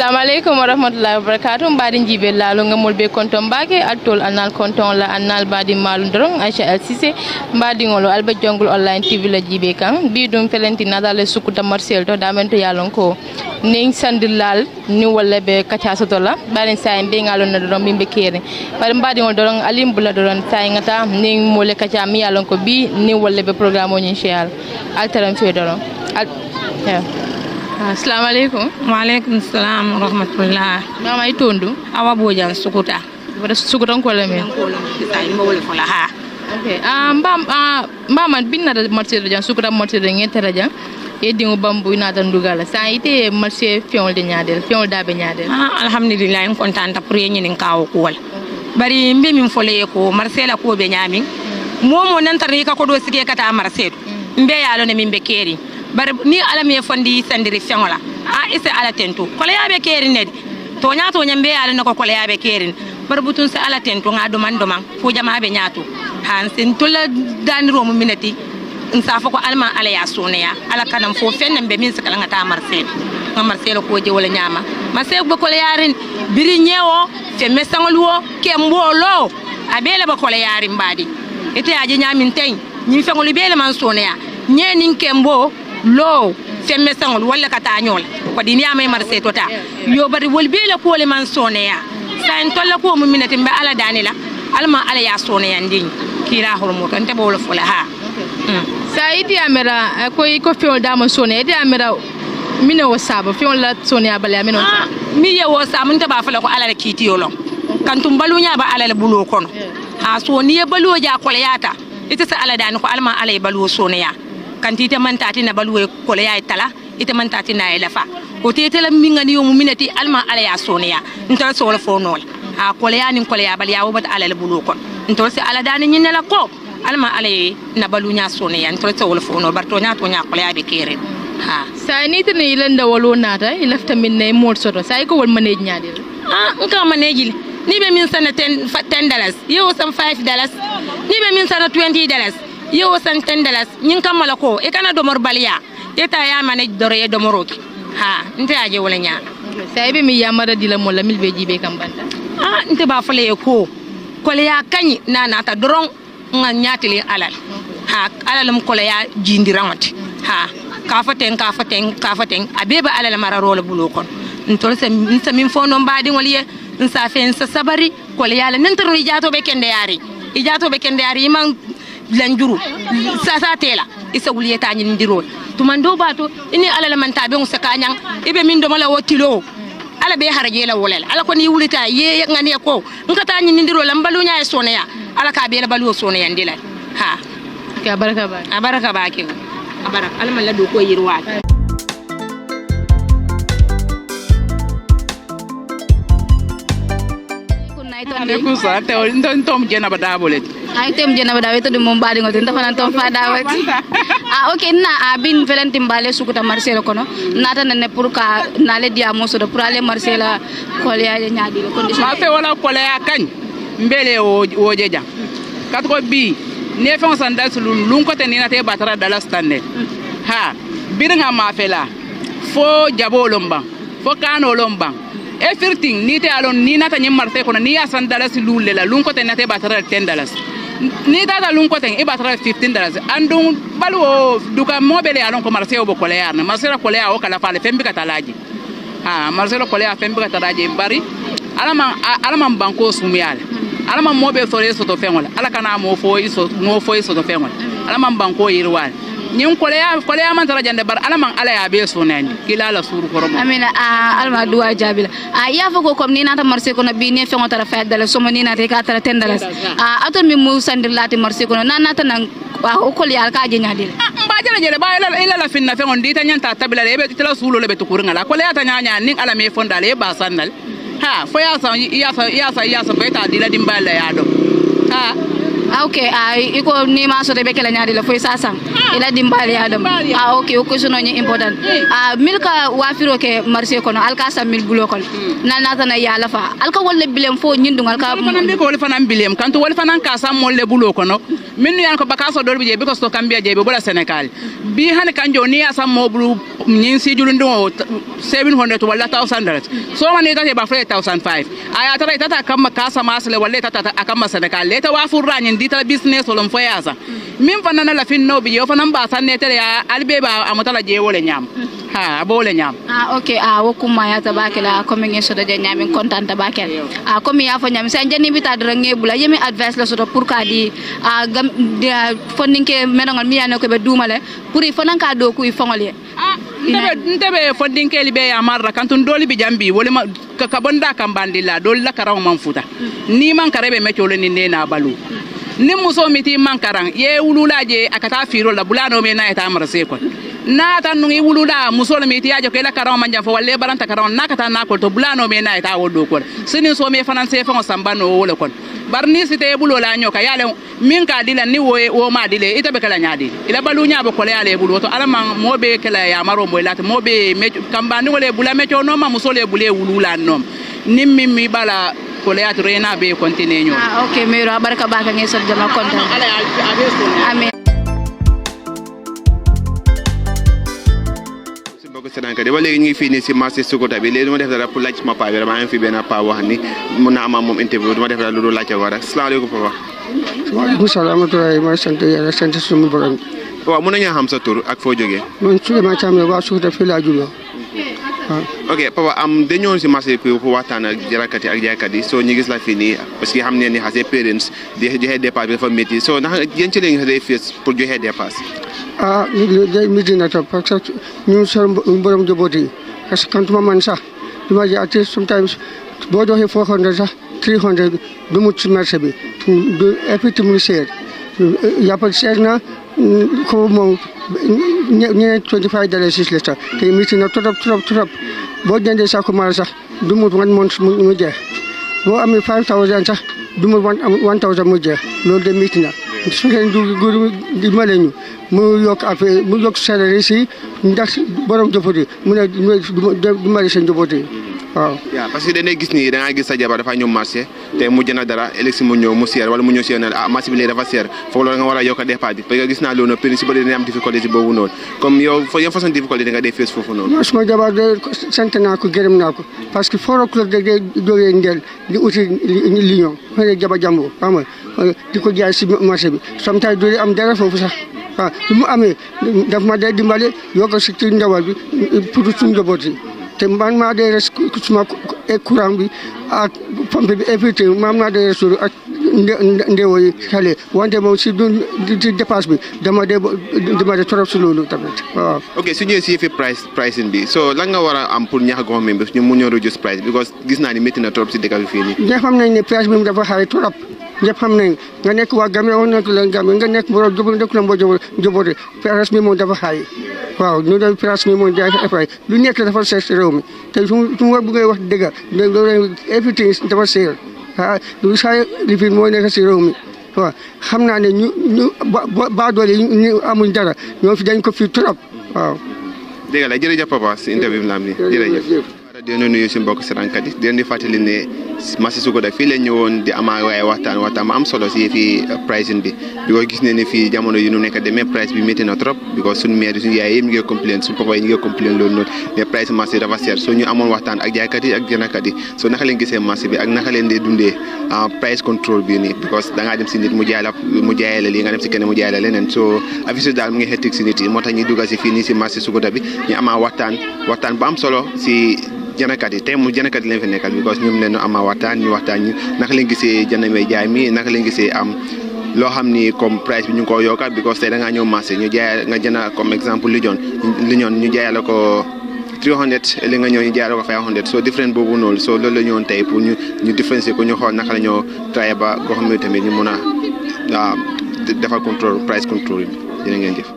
Assalamu alaikum warahmatullahi wabarakatuh. Mbadi njibe lalo ngamol be konton bake atol anal konton la anal badi malu ndorong Aisha El Cissé mbadi ngolo alba jongul online TV la jibe kan bi dum felenti nadale Sukuta Marcel to damento yalon ko ning sandilal ni wala be kacha soto la bari say be ngalo na doron bimbe kere bari mbadi ngol doron alim bula doron say ngata ning mole kacha mi yalon ko bi ni wala be programme o inshallah alteram fe doron Assalamu alaikum. Wa alaikum salam wa rahmatullah. Mama itondu. Awa bojan Sukuta. Wala Sukuta ko le me. Ay mbawol ko la ha. Okay. Mama binna da marché de jan Sukuta marché de ngete raja. E dingo bambu ina tan dugala. Sa ite marché fiol de nyaadel, fiol da be nyaadel. Alhamdulillah en contente pour yeni kawo ko wal. Bari mbe min fole ko marché la ko be nyami. Momo nan tan ka ko do sike kata marché. Mbe yalo ne min be keri. Bar ni ala me fondi sandiri fengola ise ala tento kola yabe kerin nedi to nyaato nyambe ala nako kola yabe kerin bar butun se ala tento nga do man fu jama be nyaato han sen tola dan romu minati nsafa ko alma ala ya soneya ala kanam fo fennem be min se kala ngata marcel ko je wala nyama marcel be kola yarin biri nyewo fe mesangol wo kembolo abele be kola yarin badi ite aje nyamin tay ni fengol bele man soneya nyenin kembo lo femme sangol wala kata nyol ko di nyama marché tota yo bari wol bela ko le man soneya sa en tolla ko mu minati be ala danila alma ala ya soneya ndin kira hormo to ntebo wala fola ha sa idi amera ko fiol da man soneya idi amera mino wasaba fiol la soneya bale amino mi ye wasa mun ta ba fala ko ala kiti yolo kantum balunya ba ala bulo kono ha so ni ye balu ja ko yata ita sa ala dani ko alma ala balu soneya kanti te man tati na balwe ko le ay tala ite man tati na ay lafa ko te tela mingani yo muminati alma ala ya soneya ntol so la fo nol ha ko le ya nin ko le ya bal ya wobat ala le bulu ko ntol se ala dani nyina la ko alma ala na balunya soneya ntol so la fo nol barto nya to nya ko le ya be kere ha sa ni te ne ilanda wolo nata ilafta min ne mod soto say ko wol manage nyaade nka manage ni be min sana $10 yo sam $5 ni be min sana $20 yo san $10 nyin kamala ko e kana domor baliya eta ya manage doro e domoroki ha nte aje wala nya saybe mi yamara dila mo lamil be jibe kam banda nte ba fale ko le ya kanyi na ta doron nga nyatili alal ha alalum ko le ya jindiramati ha ka faten abeba alal mararo le bulo kon ntol se min fono mbadi ngoliye nsa fen sa sabari ko le yala nentro ijato be kende yari man lanjuru sasa tela isa wuliyeta nyin ndiro tumando bato ini ala la manta be ngusaka nyang ibe min do mala wotilo ala be haraje la wolel ala ko ni wulita ye ngani ko ngata nyin ndiro la mbalunya e soneya ala ka be la balu soneya ndila ha ka baraka ba ke baraka ala man la do ko yirwa Alaikum salam te tom jena bada bolet ay tem jena bada weto dum mbadi ngol tan fana tom fada wati okay na bin velenti mbale Sukuta Marcel kono nata ne pour ka nale dia moso do pour aller Marcel ko le ya nyaadi condition ma fe wala ko le ya kan mbele o jeja kat ko bi ne fe on sanda sulun lun ko te ni na te batara dala stande ha biringa ma fe la fo jabo lomba fo kano lomba everything ni te alon ni nata nyem marte kono ni ya sandala sulule la lun ko te na te batara $10 ni data lun ko ten e batara $15 andun balwo duka mobile alon ko marse o ko le yarna marse ko le o kala fale fembi katalaji ha marse ko le fembi katalaji bari alaman banko sumiyala alaman mobe sore so to fengola ala kana mo fo iso to fengola alaman banko yirwal nyin ko le man tara jande bar alaman ala ya be sonandi kila la suru ko romo amina alma duwa jabila ya fa ko kom ni nata marse ko no bi ne fengo tara $5 so mo ni nata ka tara $10 ato mi mu sandir lati marse ko na nata nan o ko yal ka je nyaadil ba jele ba ila la finna fengo ndi ta nyanta tabila le be tila sulo le be to kurngala ko le ata nyanya nin ala me fonda le ba sannal ha fo ya sa beta dila dimbala ya do ha okay iko ni ma so de be kala nyaadi la foy sasam ila dimbali ya do okay ko sono ni important milka wafiro ke marché kono alka sa mil bulo kon na nata na ya la fa alka wolle bilem fo nyindungal ka fanan be ko wol fanan bilem kanto wol fanan ka sam molle bulo kono minnu yan ko bakaso dol bi je because to kambia je be bola Senegal bi han kanjo ni asam moblu nyin si julundo 700 wala $1,000 so man ita ba fre 1,500 aya tara ita kam kasa masle wala ita akam Senegal leta wa furra nyin dita business wolon foyasa min fanana la fin no bi yo fanan ba sanne tere ya albe ba amutala je wole nyam ha abole nyam okay wokuma ya tabakela comme ngeen sodo de nyam content tabakel comme ya fo nyam sen jani bita dara ngebula yemi advice la sodo pour ka di funding ke menongal mi yano ko be dumale pour fanan ka do kuy fongole ntebe funding ke libe ya marra kantun doli bi jambi wole ma ka bonda kam bandila dol la karaw man futa ni man karebe me cholo ni nena balu ni muso miti man karang ye wululaje akata firo la bulano me na eta marse ko na tan ngi wulula muso le miti ajo ke la karaw man jam fo walle baranta karaw nakata na ko to bulano me na eta wodo ko sini so me fanan se fa sambano wole kon barni site bulo la nyoka yale min ka dila ni wo ma dile ita be kala nyaadi ila balu nya be ko le yale bulo to ala man mobe kala ya maro mo lati mobe me kambani wole bula me to no ma muso le bule wulula nom nimmi mi bala ko le at rena be continue nyo okay mero baraka baka ngi so jama konta amen Sedan kadi wala ngi fini ci marché Sukuta bi léegi dama def dara pour laaj ma pa bi dama am fi benn pa wax ni mun na am moom interview dama def dara lu laaj ko rek asalaamaaleykum papa waaleykum salaam wa rahmatulah ma sant yàlla sant suñu borom waaw mun nañu xam sa tur ak foo jógee man Souleymane Thiam la waa Sukuta fii laa juddoo ok papa dañoo si marché bi pour waxtaan ak jarakat yi ak jaaykat yi soo ñu gis la fii nii parce que xam ne ni xase parents di joxe dépasse bi dafa métti soo ndax yéen ci léegi day fees pour joxe dépasse day métti na trop parce que ñun sa borom jaboot yi parce que quand man sax duma jaate sometimes boo joxee 400 sax 300 du mu ci marché bi du effectivement mu seer yàpp seer na ko moom ñeneen $25 la sax te métti na trop boo jëndee saako maal sax du mu 1 month mu jeex boo amee 5,000 sax du mu 1,000 mu jeex loolu de métti na su fekkee du dimbale ñu mu yokk affaire mu yokk salaire si ndax borom njaboot yi mu ne dimbale seen njaboot yi waaw. parce que dañuy gis ni da nga gis sa jabar dafa ñëw marché te mu jënd dara élection mu ñëw mu seer wala mu ñëw seer na marché bi léegi dafa seer foofu loolu nga war a yokk dépense bi parce que gis naa loolu principe dañuy am difficulté si boobu noonu comme yow yan façon difficulté nga dee face foofu noonu. suma jabar de sant naa ko gërëm naa ko parce que 4 o'clock de jógee ngel di uti lion xëy jaba jàmbur xam nga di ko jaay si marché bi sometimes du am dara foofu sax waaw lu mu amee daf ma dee dimbale yokk si ci ndawal bi pour suñu njaboot yi te man maa dee res suma courant bi ak pompe bi everything man maa dee resuru ak ndewo yi xale wante moom si du dépasse bi dama dee trop si loolu tamit waaw. ok su ñëwee si fi pricing bi so lan nga war a am pour ñaax government bi ñu mun ñoo reduce price because gis naa ni métti na trop si dëkk bi fii nii. ñëpp xam nañ ne price bi dafa xaay trop ñëpp xam nañ nga nekk waa Gambie wax nekk la Gambie nga nekk borom nekk la mboo joboote price bi moom dafa xaay waaw ñu doon price bi moom jaay lu nekk dafa seer si réew mi te su ma bëggee wax dëgg loolu everything dafa seer lu saa lifin moo nekk si réew mi waaw xam naa ne ñu ba doole ñu amuñ dara ñoo fi dañ ko fi trop waaw. dëgg la jërëjëf papa si interview bi la am ni jërëjëf. di nuyu si mbokk seetaankat yi di leen di fàttali ne marché Sukuta fii la ñëwoon di ama waaye waxtaan ma am solo si fii pricing bi because gis ne ni fii jamono yi nu nekk de mais price bi métti na trop because suñu maire suñu yaay yëpp ñu ngi complain suñu papa yi ñu ngi complain loolu noonu mais price marché dafa seer soo ñu amoon waxtaan ak jaaykat yi ak jëndkat yi soo naka leen gisee marché bi ak naka leen dee dundee price control bi nii because da ngaa dem si nit mu jaay la lii nga dem si kenn mu jaay la leneen soo affiche daal mu ngi hectique si nit yi moo tax ñu dugal si fii nii si marché Sukuta bi ñu amaa waxtaan ba am solo si jëndkat yi tey mu jëndkat yi leen fi nekkal because ñoom leen ama waxtaan ñu naka leen gisee jënd may jaay mi naka leen gisee am loo xam ni comme price bi ñu ngi ko yokkaat because tey da ngaa ñëw marché ñu jaay nga jënd comme exemple liñoon ñu jaay la ko 300 li nga ñëw ñu jaay la ko 500 so different boobu noonu so loolu la ñëwoon tey pour ñu différencier ko ñu xool naka la ñoo traité ba goo xam ne tamit ñu mun a defal contrôle price control bi jërë ngeen jëf